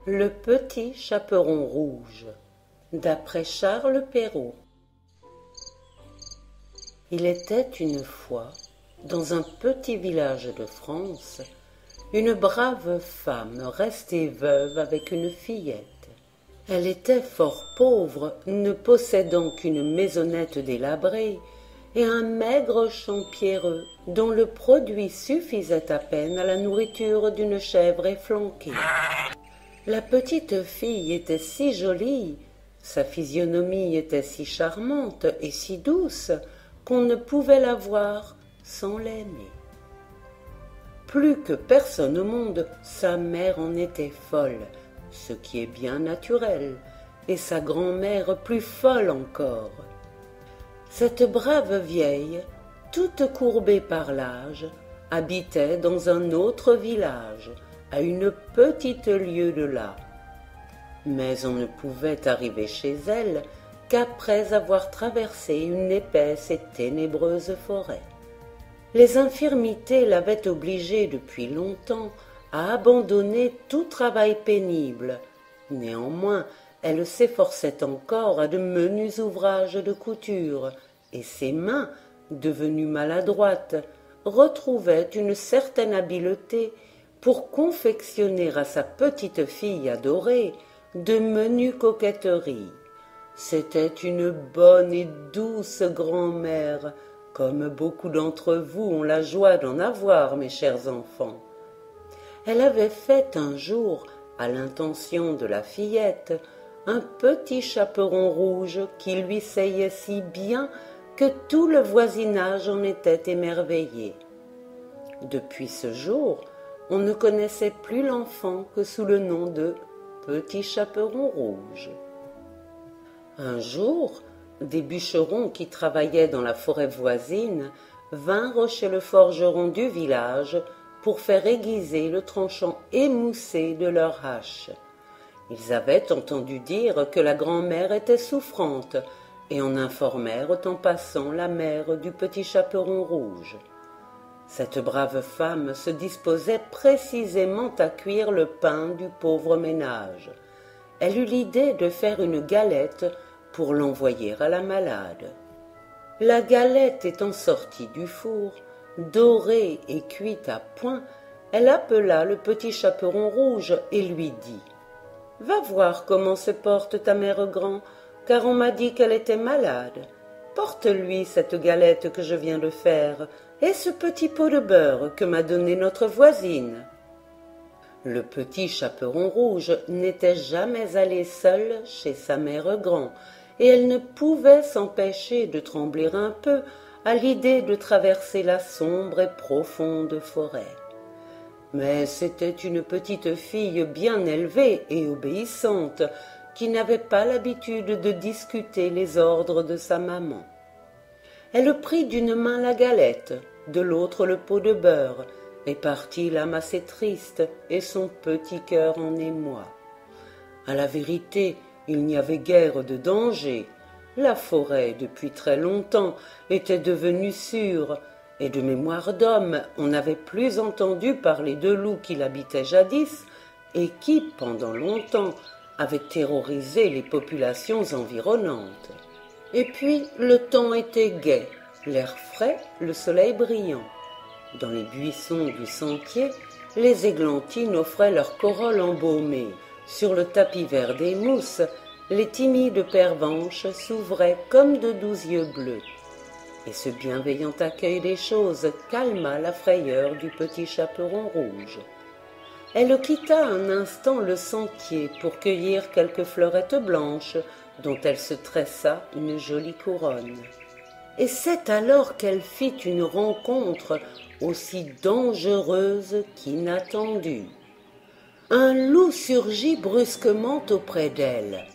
Le petit chaperon rouge, d'après Charles Perrault. Il était une fois, dans un petit village de France, une brave femme restée veuve avec une fillette. Elle était fort pauvre, ne possédant qu'une maisonnette délabrée et un maigre champ pierreux dont le produit suffisait à peine à la nourriture d'une chèvre efflanquée. La petite fille était si jolie, sa physionomie était si charmante et si douce qu'on ne pouvait la voir sans l'aimer. Plus que personne au monde, sa mère en était folle, ce qui est bien naturel, et sa grand-mère plus folle encore. Cette brave vieille, toute courbée par l'âge, habitait dans un autre village, à une petite lieue de là. Mais on ne pouvait arriver chez elle qu'après avoir traversé une épaisse et ténébreuse forêt. Les infirmités l'avaient obligée depuis longtemps à abandonner tout travail pénible. Néanmoins, elle s'efforçait encore à de menus ouvrages de couture, et ses mains, devenues maladroites, retrouvaient une certaine habileté pour confectionner à sa petite fille adorée de menues coquetteries. C'était une bonne et douce grand-mère, comme beaucoup d'entre vous ont la joie d'en avoir, mes chers enfants. Elle avait fait un jour, à l'intention de la fillette, un petit chaperon rouge qui lui seyait si bien que tout le voisinage en était émerveillé. Depuis ce jour, on ne connaissait plus l'enfant que sous le nom de Petit Chaperon Rouge. Un jour, des bûcherons qui travaillaient dans la forêt voisine vinrent chez le forgeron du village pour faire aiguiser le tranchant émoussé de leurs haches. Ils avaient entendu dire que la grand-mère était souffrante et en informèrent en passant la mère du Petit Chaperon Rouge. Cette brave femme se disposait précisément à cuire le pain du pauvre ménage. Elle eut l'idée de faire une galette pour l'envoyer à la malade. La galette étant sortie du four, dorée et cuite à point, elle appela le Petit Chaperon Rouge et lui dit « Va voir comment se porte ta mère grand, car on m'a dit qu'elle était malade. Porte-lui cette galette que je viens de faire, et ce petit pot de beurre que m'a donné notre voisine. » Le Petit Chaperon Rouge n'était jamais allé seul chez sa mère grand, et elle ne pouvait s'empêcher de trembler un peu à l'idée de traverser la sombre et profonde forêt. Mais c'était une petite fille bien élevée et obéissante, qui n'avait pas l'habitude de discuter les ordres de sa maman. Elle prit d'une main la galette, de l'autre le pot de beurre, et partit l'âme assez triste et son petit cœur en émoi. À la vérité, il n'y avait guère de danger. La forêt, depuis très longtemps, était devenue sûre, et de mémoire d'homme, on n'avait plus entendu parler de loups qui l'habitaient jadis, et qui, pendant longtemps, avaient terrorisé les populations environnantes. Et puis, le temps était gai, l'air frais, le soleil brillant. Dans les buissons du sentier, les églantines offraient leur corolle embaumée. Sur le tapis vert des mousses, les timides pervenches s'ouvraient comme de doux yeux bleus. Et ce bienveillant accueil des choses calma la frayeur du Petit Chaperon Rouge. Elle quitta un instant le sentier pour cueillir quelques fleurettes blanches dont elle se tressa une jolie couronne. Et c'est alors qu'elle fit une rencontre aussi dangereuse qu'inattendue. Un loup surgit brusquement auprès d'elle.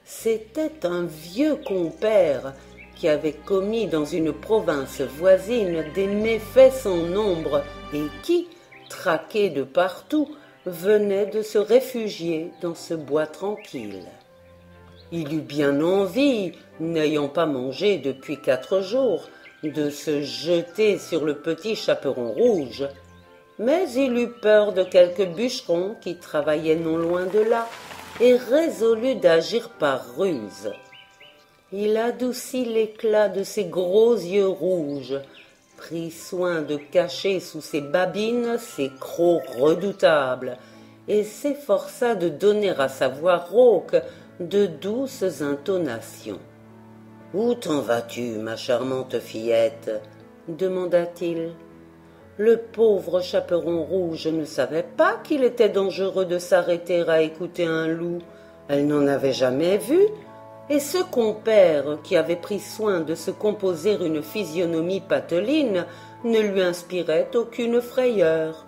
C'était un vieux compère qui avait commis dans une province voisine des méfaits sans nombre et qui, traqué de partout, venait de se réfugier dans ce bois tranquille. Il eut bien envie, n'ayant pas mangé depuis 4 jours, de se jeter sur le Petit Chaperon Rouge. mais il eut peur de quelques bûcherons qui travaillaient non loin de là, et résolut d'agir par ruse. Il adoucit l'éclat de ses gros yeux rouges, prit soin de cacher sous ses babines ses crocs redoutables, et s'efforça de donner à sa voix rauque de douces intonations. « Où t'en vas-tu, ma charmante fillette ?» demanda-t-il. Le pauvre Chaperon rouge ne savait pas qu'il était dangereux de s'arrêter à écouter un loup. Elle n'en avait jamais vu, et ce compère, qui avait pris soin de se composer une physionomie pateline, ne lui inspirait aucune frayeur.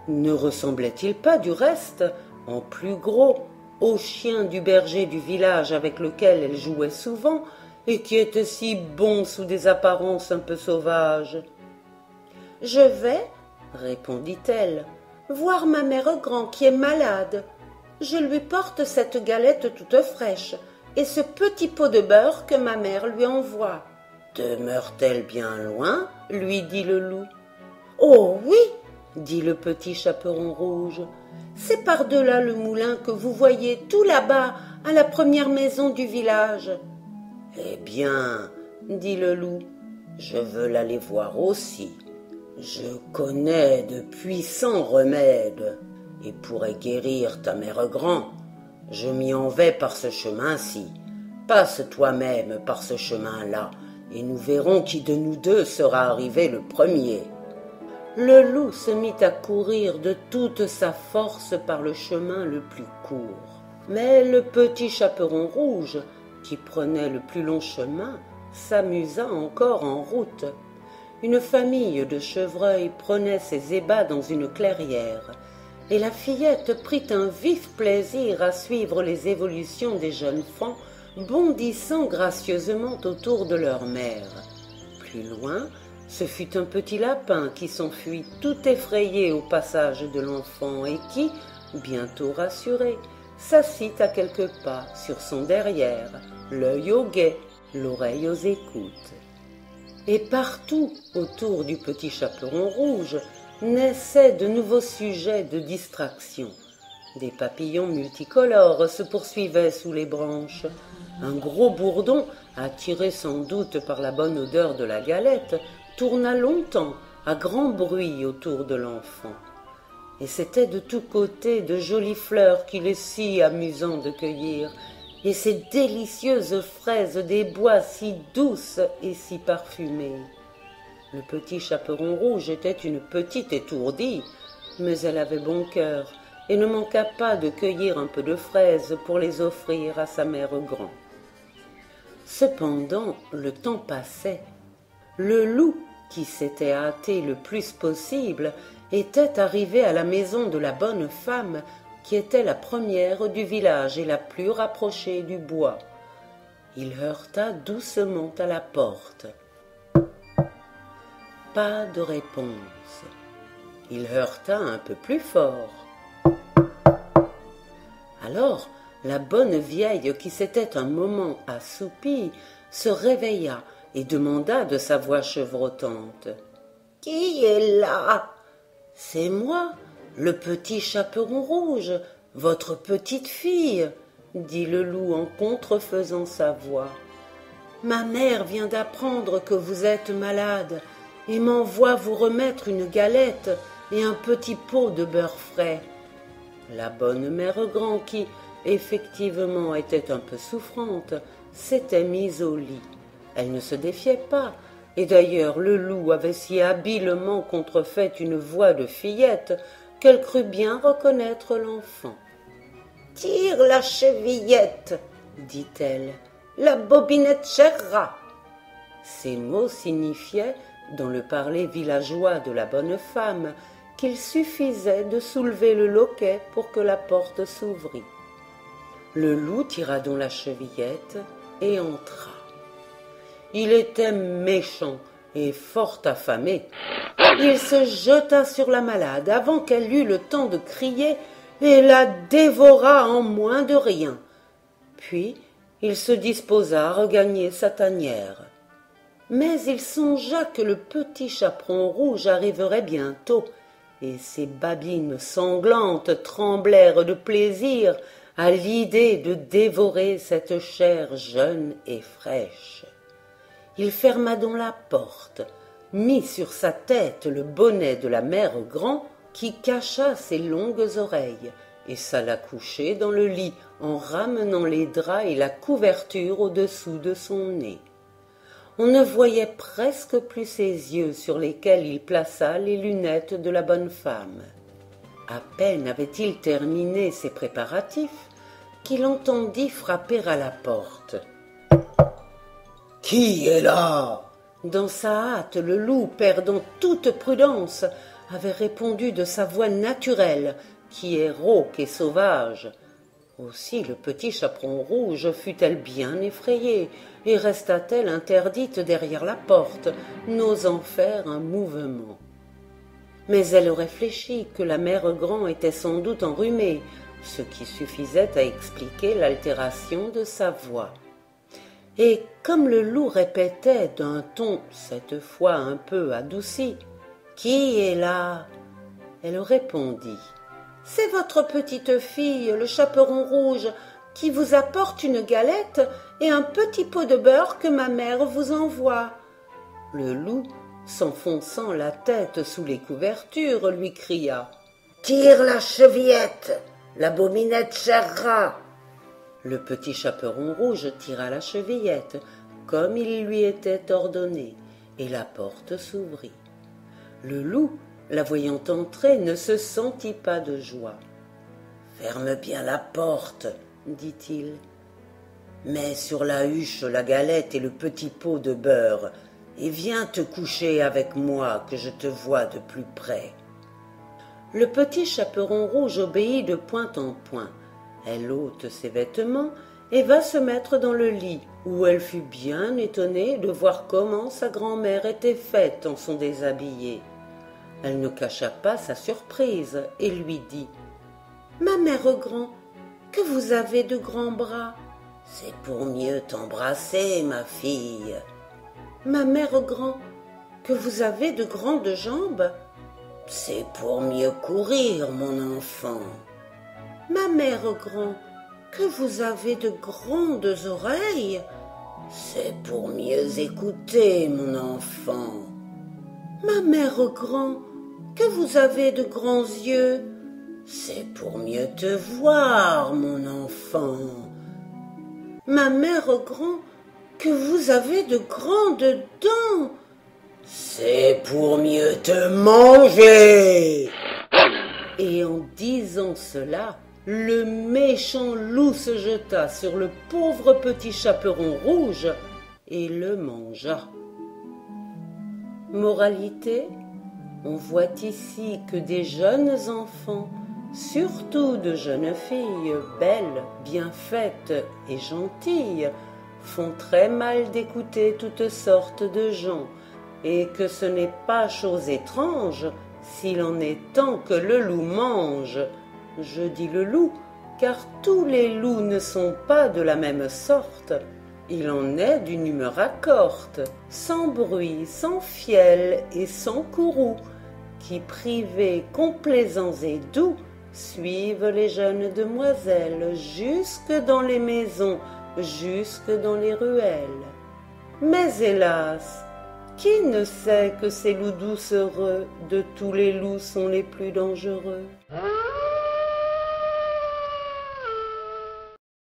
Ne ressemblait-il pas, du reste, en plus gros, au chien du berger du village avec lequel elle jouait souvent, et qui était si bon sous des apparences un peu sauvages? « Je vais, répondit-elle, voir ma mère grand qui est malade. Je lui porte cette galette toute fraîche et ce petit pot de beurre que ma mère lui envoie. »« Demeure-t-elle bien loin ?» lui dit le loup. « Oh oui, dit le petit Chaperon rouge, c'est par-delà le moulin que vous voyez tout là-bas à la première maison du village. »« Eh bien, dit le loup, je veux l'aller voir aussi. Je connais de puissants remèdes et pourrais guérir ta mère grand. Je m'y en vais par ce chemin-ci. Passe toi-même par ce chemin-là, et nous verrons qui de nous deux sera arrivé le premier. » Le loup se mit à courir de toute sa force par le chemin le plus court. Mais le petit Chaperon rouge, qui prenait le plus long chemin, s'amusa encore en route. Une famille de chevreuils prenait ses ébats dans une clairière, et la fillette prit un vif plaisir à suivre les évolutions des jeunes faons bondissant gracieusement autour de leur mère. Plus loin, ce fut un petit lapin qui s'enfuit tout effrayé au passage de l'enfant et qui, bientôt rassuré, s'assit à quelques pas sur son derrière, l'œil au guet, l'oreille aux écoutes. Et partout, autour du petit Chaperon rouge, naissaient de nouveaux sujets de distraction. Des papillons multicolores se poursuivaient sous les branches. Un gros bourdon, attiré sans doute par la bonne odeur de la galette, tourna longtemps, à grand bruit autour de l'enfant. Et c'étaient de tous côtés de jolies fleurs qu'il est si amusant de cueillir, et ces délicieuses fraises des bois si douces et si parfumées. Le petit Chaperon rouge était une petite étourdie, mais elle avait bon cœur et ne manqua pas de cueillir un peu de fraises pour les offrir à sa mère grand. Cependant, le temps passait. Le loup, qui s'était hâté le plus possible, était arrivé à la maison de la bonne femme, qui était la première du village et la plus rapprochée du bois. Il heurta doucement à la porte. Pas de réponse. Il heurta un peu plus fort. Alors, la bonne vieille, qui s'était un moment assoupie, se réveilla et demanda de sa voix chevrotante. « Qui est là ?»« C'est moi, le petit Chaperon rouge, votre petite fille, » dit le loup en contrefaisant sa voix. « Ma mère vient d'apprendre que vous êtes malade et m'envoie vous remettre une galette et un petit pot de beurre frais. » La bonne mère grand, qui effectivement était un peu souffrante, s'était mise au lit. Elle ne se défiait pas, et d'ailleurs le loup avait si habilement contrefait une voix de fillette qu'elle crut bien reconnaître l'enfant. « Tire la chevillette, dit-elle, la bobinette cherra. » Ces mots signifiaient, dans le parler villageois de la bonne femme, qu'il suffisait de soulever le loquet pour que la porte s'ouvrît. Le loup tira donc la chevillette et entra. Il était méchant et fort affamé. Il se jeta sur la malade avant qu'elle eût le temps de crier et la dévora en moins de rien. Puis il se disposa à regagner sa tanière. Mais il songea que le petit Chaperon rouge arriverait bientôt, et ses babines sanglantes tremblèrent de plaisir à l'idée de dévorer cette chair jeune et fraîche. Il ferma donc la porte, mit sur sa tête le bonnet de la mère Grand qui cacha ses longues oreilles, et s'alla coucher dans le lit en ramenant les draps et la couverture au-dessous de son nez. On ne voyait presque plus ses yeux sur lesquels il plaça les lunettes de la bonne femme. À peine avait-il terminé ses préparatifs qu'il entendit frapper à la porte. « Qui est là ?» Dans sa hâte, le loup, perdant toute prudence, avait répondu de sa voix naturelle, qui est rauque et sauvage. Aussi le petit chaperon rouge fut-elle bien effrayée, et resta-t-elle interdite derrière la porte, n'osant faire un mouvement. Mais elle réfléchit que la mère Grand était sans doute enrhumée, ce qui suffisait à expliquer l'altération de sa voix. Et comme le loup répétait d'un ton cette fois un peu adouci, « Qui est là ?» elle répondit. « C'est votre petite fille, le chaperon rouge, qui vous apporte une galette et un petit pot de beurre que ma mère vous envoie. » Le loup, s'enfonçant la tête sous les couvertures, lui cria. « Tire la chevillette, la bominette chèrera !» Le petit chaperon rouge tira la chevillette, comme il lui était ordonné, et la porte s'ouvrit. Le loup, la voyant entrer, ne se sentit pas de joie. « Ferme bien la porte, » dit-il. « Mets sur la huche la galette et le petit pot de beurre, et viens te coucher avec moi, que je te vois de plus près. » Le petit chaperon rouge obéit de point en point. Elle ôte ses vêtements et va se mettre dans le lit, où elle fut bien étonnée de voir comment sa grand-mère était faite en son déshabillé. Elle ne cacha pas sa surprise et lui dit « Ma mère Grand, que vous avez de grands bras !»« C'est pour mieux t'embrasser, ma fille. »« Ma mère Grand, que vous avez de grandes jambes !»« C'est pour mieux courir, mon enfant. » « Ma mère Grand, que vous avez de grandes oreilles !»« C'est pour mieux écouter, mon enfant. »« Ma mère Grand, que vous avez de grands yeux !»« C'est pour mieux te voir, mon enfant. »« Ma mère Grand, que vous avez de grandes dents !»« C'est pour mieux te manger !» Et en disant cela, le méchant loup se jeta sur le pauvre petit chaperon rouge et le mangea. Moralité, on voit ici que des jeunes enfants, surtout de jeunes filles belles, bien faites et gentilles, font très mal d'écouter toutes sortes de gens, et que ce n'est pas chose étrange s'il en est tant que le loup mange. Je dis le loup, car tous les loups ne sont pas de la même sorte. Il en est d'une humeur accorte, sans bruit, sans fiel et sans courroux, qui, privés, complaisants et doux, suivent les jeunes demoiselles jusque dans les maisons, jusque dans les ruelles. Mais hélas, qui ne sait que ces loups doucereux de tous les loups sont les plus dangereux ?